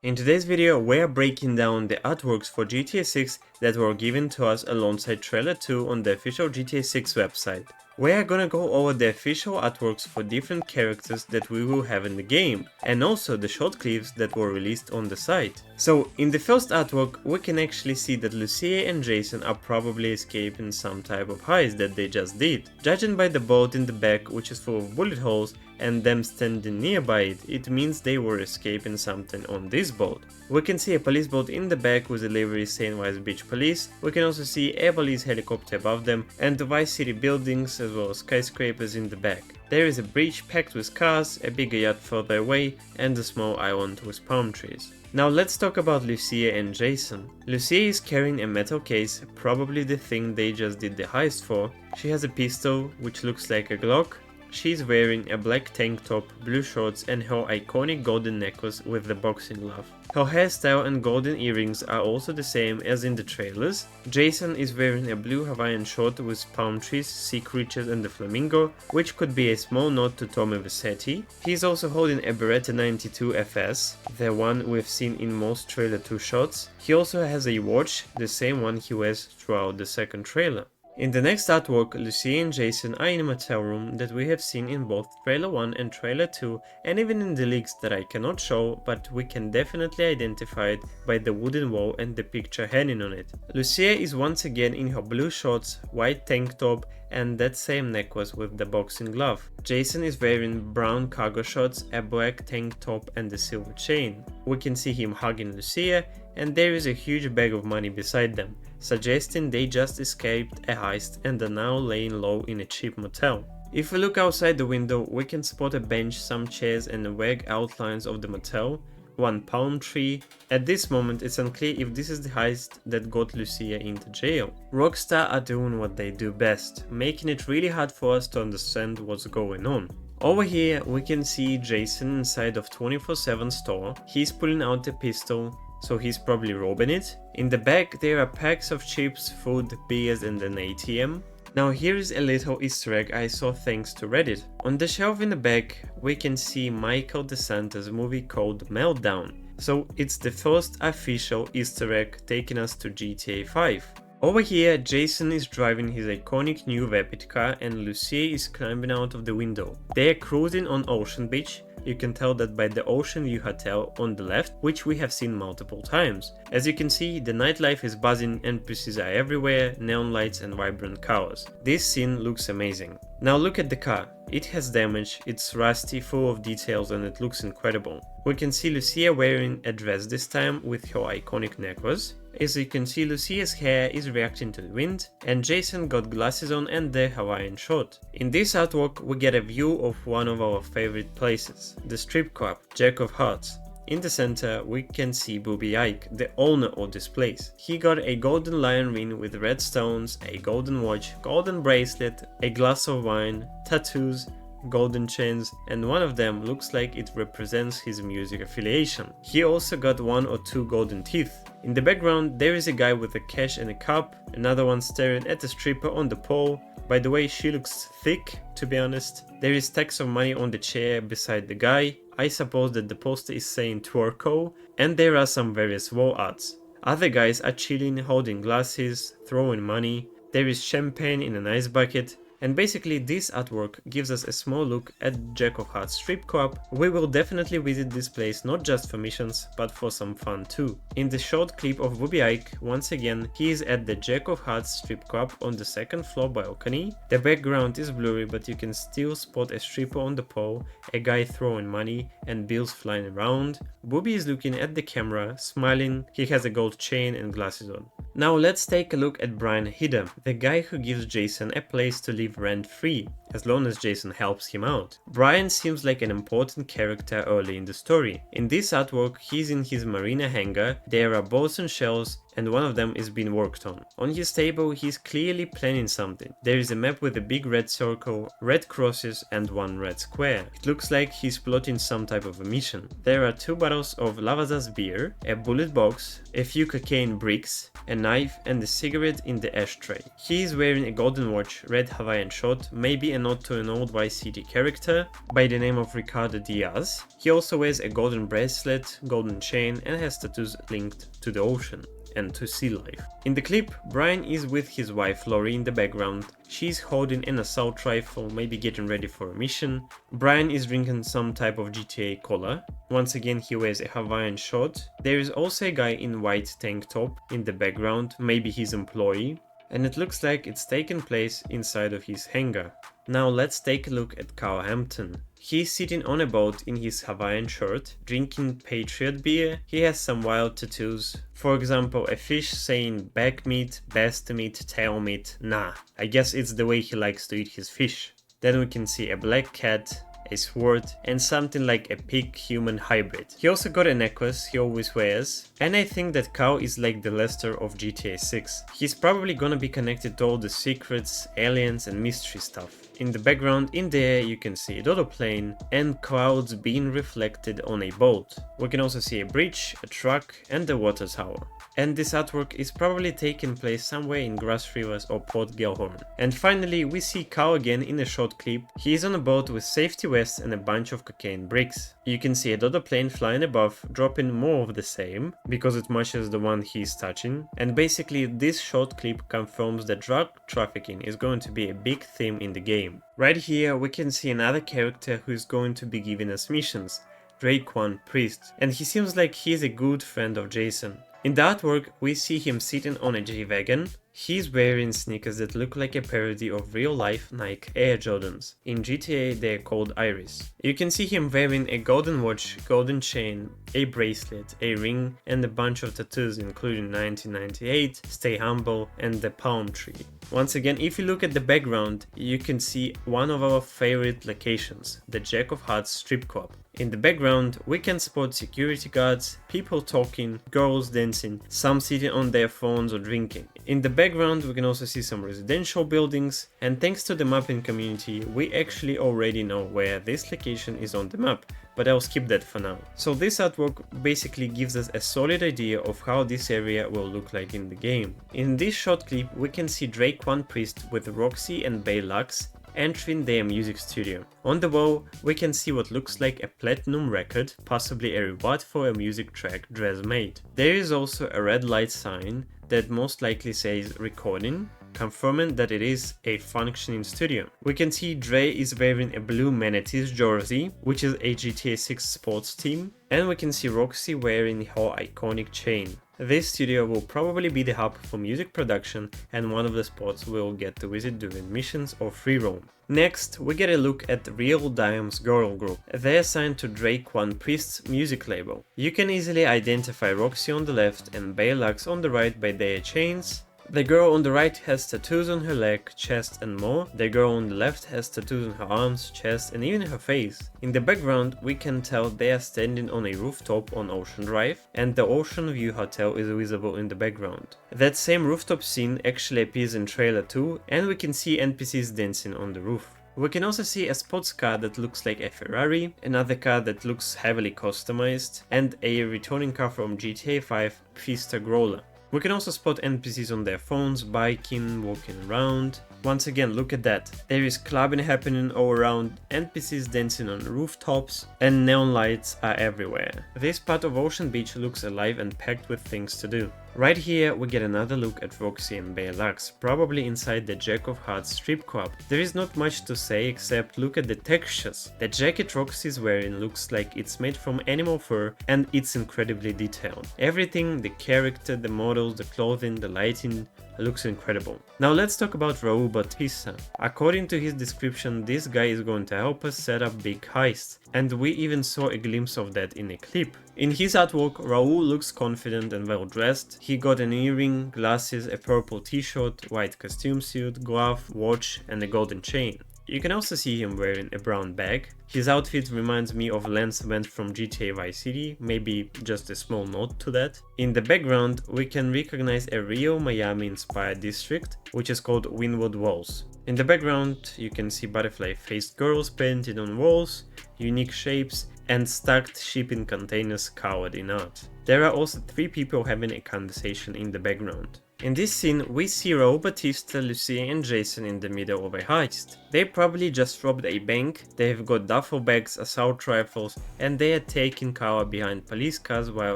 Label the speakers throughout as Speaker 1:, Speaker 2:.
Speaker 1: In today's video, we are breaking down the artworks for GTA 6 that were given to us alongside Trailer 2 on the official GTA 6 website. We are gonna go over the official artworks for different characters that we will have in the game, and also the short clips that were released on the site. So, in the first artwork, we can actually see that Lucia and Jason are probably escaping some type of heist that they just did. Judging by the boat in the back, which is full of bullet holes, and them standing nearby it, it means they were escaping something on this boat. We can see a police boat in the back with a livery saying Vice Beach Police. We can also see a police helicopter above them and the Vice City buildings as well as skyscrapers in the back. There is a bridge packed with cars, a bigger yacht further away, and a small island with palm trees. Now let's talk about Lucia and Jason. Lucia is carrying a metal case, probably the thing they just did the heist for. She has a pistol, which looks like a Glock. She's wearing a black tank top, blue shorts and her iconic golden necklace with the boxing glove. Her hairstyle and golden earrings are also the same as in the trailers. Jason is wearing a blue Hawaiian shirt with palm trees, sea creatures and a flamingo, which could be a small nod to Tommy Vercetti. He's also holding a Beretta 92 FS, the one we've seen in most trailer 2 shots. He also has a watch, the same one he wears throughout the second trailer. In the next artwork, Lucia and Jason are in a motel room that we have seen in both trailer 1 and trailer 2 and even in the leaks that I cannot show, but we can definitely identify it by the wooden wall and the picture hanging on it. Lucia is once again in her blue shorts, white tank top and that same necklace with the boxing glove. Jason is wearing brown cargo shorts, a black tank top and a silver chain. We can see him hugging Lucia and there is a huge bag of money beside them, suggesting they just escaped a heist and are now laying low in a cheap motel. If we look outside the window, we can spot a bench, some chairs and vague outlines of the motel, one palm tree. At this moment it's unclear if this is the heist that got Lucia into jail. Rockstar are doing what they do best, making it really hard for us to understand what's going on. Over here we can see Jason inside of 24/7 store. He's pulling out a pistol, so he's probably robbing it. In the back there are packs of chips, food, beers and an ATM. Now here is a little easter egg I saw thanks to Reddit. On the shelf in the back we can see Michael DeSanta's movie called Meltdown. So it's the first official easter egg taking us to GTA 5. Over here Jason is driving his iconic new Rapid car and Lucia is climbing out of the window. They are cruising on Ocean Beach. You can tell that by the Ocean View Hotel on the left, which we have seen multiple times. As you can see, the nightlife is buzzing, NPCs are everywhere, neon lights and vibrant cars. This scene looks amazing. Now look at the car. It has damage, it's rusty, full of details and it looks incredible. We can see Lucia wearing a dress this time with her iconic necklace. As you can see, Lucia's hair is reacting to the wind and Jason got glasses on and the Hawaiian shirt. In this artwork we get a view of one of our favorite places, the strip club, Jack of Hearts. In the center we can see Boobie Ike, the owner of this place. He got a golden lion ring with red stones, a golden watch, golden bracelet, a glass of wine, tattoos, golden chains, and one of them looks like it represents his music affiliation. He also got 1 or 2 golden teeth. In the background there is a guy with a cash and a cup, another one staring at a stripper on the pole. By the way, she looks thick, to be honest. There is stacks of money on the chair beside the guy. I suppose that the poster is saying Twerko, and there are some various wall arts. Other guys are chilling, holding glasses, throwing money. There is champagne in an ice bucket. And basically this artwork gives us a small look at Jack of Hearts strip club. We will definitely visit this place not just for missions, but for some fun too. In the short clip of Boobie Ike, once again he is at the Jack of Hearts strip club on the 2nd floor balcony. The background is blurry but you can still spot a stripper on the pole, a guy throwing money and bills flying around. Boobie is looking at the camera, smiling, he has a gold chain and glasses on. Now let's take a look at Brian Heder, the guy who gives Jason a place to live rent-free, as long as Jason helps him out. Brian seems like an important character early in the story. In this artwork, he's in his marina hangar, there are balls and shells, and one of them is being worked on. On his table, he's clearly planning something. There is a map with a big red circle, red crosses, and 1 red square. It looks like he's plotting some type of a mission. There are 2 bottles of Lavazza's beer, a bullet box, a few cocaine bricks, a knife, and a cigarette in the ashtray. He is wearing a golden watch, red Hawaiian shirt, maybe a nod to an old Vice City character by the name of Ricardo Diaz. He also wears a golden bracelet, golden chain, and has tattoos linked to the ocean and to sea life. In the clip, Brian is with his wife Lori in the background. She's holding an assault rifle, maybe getting ready for a mission. Brian is drinking some type of GTA cola. Once again, he wears a Hawaiian shirt. There is also a guy in white tank top in the background, maybe his employee, and it looks like it's taken place inside of his hangar. Now let's take a look at Carl Hampton. He's sitting on a boat in his Hawaiian shirt, drinking Patriot beer. He has some wild tattoos. For example, a fish saying back meat, best meat, tail meat, nah. I guess it's the way he likes to eat his fish. Then we can see a black cat, a sword, and something like a pig-human hybrid. He also got a necklace he always wears, and I think that Carl is like the Lester of GTA 6. He's probably gonna be connected to all the secrets, aliens and mystery stuff. In the background, in the air, you can see a dodo plane and clouds being reflected on a boat. We can also see a bridge, a truck, and a water tower. And this artwork is probably taking place somewhere in Grass Rivers or Port Gellhorn. And finally, we see Carl again in a short clip. He is on a boat with safety vests and a bunch of cocaine bricks. You can see a dodo plane flying above, dropping more of the same, because it matches the one he's touching. And basically, this short clip confirms that drug trafficking is going to be a big theme in the game. Right here, we can see another character who is going to be giving us missions, Dre'Quan Priest, and he seems like he's a good friend of Jason. In the artwork, we see him sitting on a G-Wagon. He's wearing sneakers that look like a parody of real-life Nike Air Jordans. In GTA, they're called Iris. You can see him wearing a golden watch, golden chain, a bracelet, a ring, and a bunch of tattoos including 1998, Stay Humble, and the palm tree. Once again, if you look at the background, you can see one of our favorite locations, the Jack of Hearts strip club. In the background, we can spot security guards, people talking, girls dancing, some sitting on their phones or drinking. In the background, we can also see some residential buildings, and thanks to the mapping community, we actually already know where this location is on the map, but I'll skip that for now. So this artwork basically gives us a solid idea of how this area will look like in the game. In this short clip, we can see Dre'Quan Priest with Roxy and Bae-Luxe entering their music studio. On the wall, we can see what looks like a platinum record, possibly a reward for a music track Dre's made. There is also a red light sign that most likely says recording, confirming that it is a functioning studio. We can see Dre is wearing a blue Manatees jersey, which is a GTA 6 sports team, and we can see Roxy wearing her iconic chain. This studio will probably be the hub for music production and one of the spots we'll get to visit during missions or free roam. Next, we get a look at Real Dime's girl group. They're signed to Dre'Quan Priest's music label. You can easily identify Roxy on the left and Bae-Luxe on the right by their chains. The girl on the right has tattoos on her leg, chest and more. The girl on the left has tattoos on her arms, chest and even her face. In the background, we can tell they are standing on a rooftop on Ocean Drive, and the Ocean View Hotel is visible in the background. That same rooftop scene actually appears in trailer 2, and we can see NPCs dancing on the roof. We can also see a sports car that looks like a Ferrari, another car that looks heavily customized, and a returning car from GTA 5, Fiesta Growler. We can also spot NPCs on their phones, biking, walking around. Once again, look at that. There is clubbing happening all around, NPCs dancing on rooftops, and neon lights are everywhere. This part of Ocean Beach looks alive and packed with things to do. Right here, we get another look at Roxy and Bae-Luxe, probably inside the Jack of Hearts strip club. There is not much to say except look at the textures. The jacket Roxy is wearing looks like it's made from animal fur, and it's incredibly detailed. Everything, the character, the models, the clothing, the lighting, looks incredible. Now let's talk about Raul Bautista. According to his description, this guy is going to help us set up big heists, and we even saw a glimpse of that in a clip. In his artwork, Raul looks confident and well dressed. He got an earring, glasses, a purple t-shirt, white costume suit, glove, watch and a golden chain. You can also see him wearing a brown bag. His outfit reminds me of Lance Vent from GTAVI City, maybe just a small nod to that. In the background, we can recognize a Rio Miami inspired district, which is called Wynwood Walls. In the background, you can see butterfly-faced girls painted on walls, unique shapes, and stacked shipping containers covered in art. There are also 3 people having a conversation in the background. In this scene, we see Raul Bautista, Lucia and Jason in the middle of a heist. They probably just robbed a bank, they've got duffel bags, assault rifles, and they are taking cover behind police cars while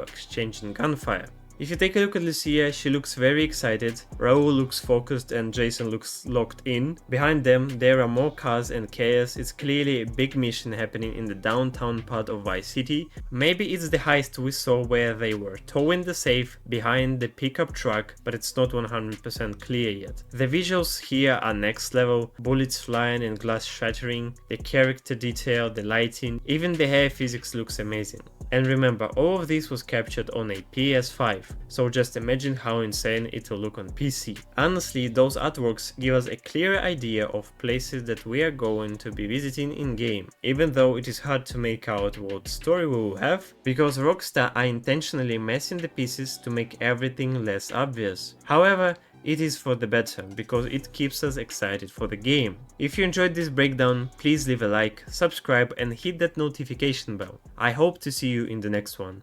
Speaker 1: exchanging gunfire. If you take a look at Lucia, she looks very excited, Raul looks focused and Jason looks locked in. Behind them, there are more cars and chaos. It's clearly a big mission happening in the downtown part of Vice City. Maybe it's the heist we saw where they were towing the safe behind the pickup truck, but it's not 100% clear yet. The visuals here are next level, bullets flying and glass shattering, the character detail, the lighting, even the hair physics looks amazing. And remember, all of this was captured on a PS5, so just imagine how insane it will look on PC. Honestly, those artworks give us a clear idea of places that we are going to be visiting in game, even though it is hard to make out what story we will have, because Rockstar are intentionally messing the pieces to make everything less obvious. However, it is for the better, because it keeps us excited for the game. If you enjoyed this breakdown, please leave a like, subscribe and hit that notification bell. I hope to see you in the next one.